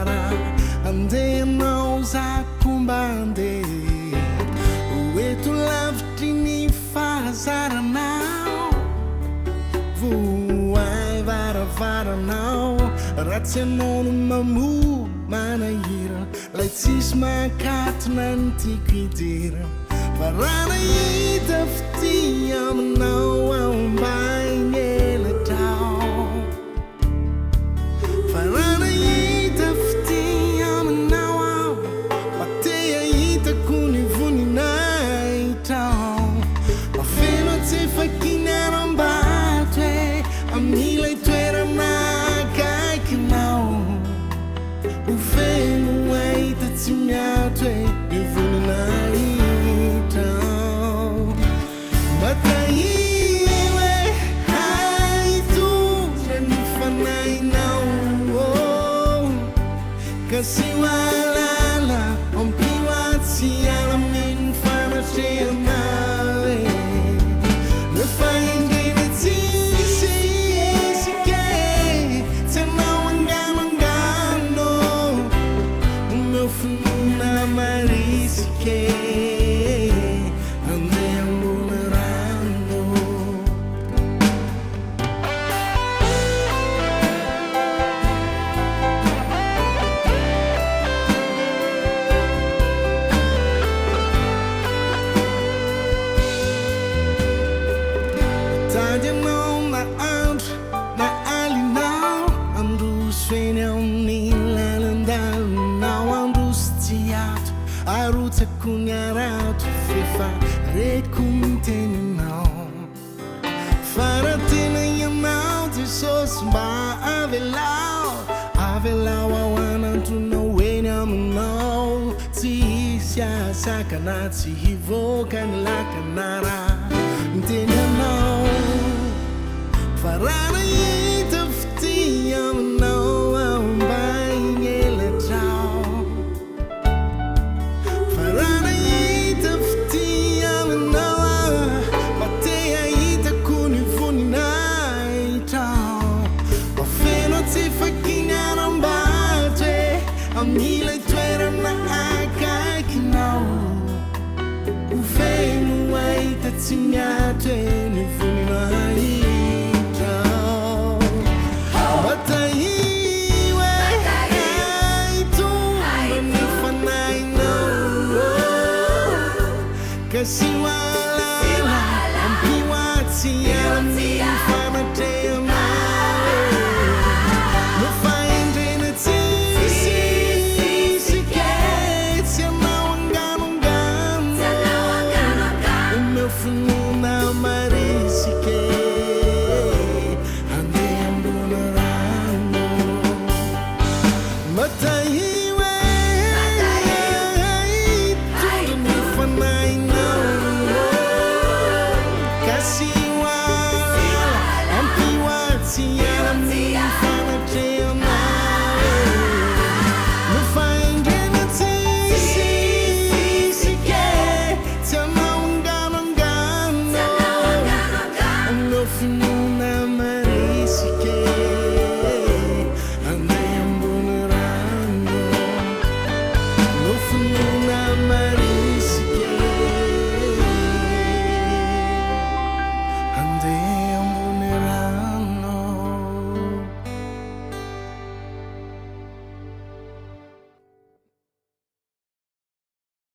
farafara andehanao za kombande oeto lavitry ny fahazaranao voay varavaranao ratsy anao no mamoa manahira lay tsisy makatona ny tiako idira fa raha nahita fity aminao aombainy elatrao fa raha nahita fity aminao ao fa te ahitako ny voninahitao mafeno tsy fakiny aram-bato hoe amilay toerana akaikinao ho feno ahita tsy miato hoe ny voninahitao matahiwe haitondra ny fanahinao kasi walala ampiwatsy alaminy fanatrehanao nafaindreny tsisy isike tsy anao anganongano o meu finoana marisike andeha ambony rano tady anao na andro na alinao androso eny amin'ny lalandalinao androso tsy ato arotsako ny arato fefa reko ny teninao faratena ianao jesosy mba avelao ao anantonao eny aminao tsy hisy asakana tsy hivoaka ny lakanara miteny anao fa raha nahita fity aminao aombainy elatrao fa raha nahita fity aminao fa te ahitako ny voninahitao mafeno tsy fakiny aram-bato hoe amilay toerana akaikinao ho feno ahita tsy miato hoe ny voninahitao matahiwe haitondra ny fanahinao kasi walala ampiwatsy alaminy fanatrehanao nafaindreny tsisy isike tsy anao anganongano o meu finoana marisike andeha ambony rano matahiwe haitondra ny fanahinao kasi walala ampiwatsy alaminy fanatrehanao nafaindreny tsisy isike tsy anao anganongano o meu finoana marisike andeha ambony rano meu finoana marisike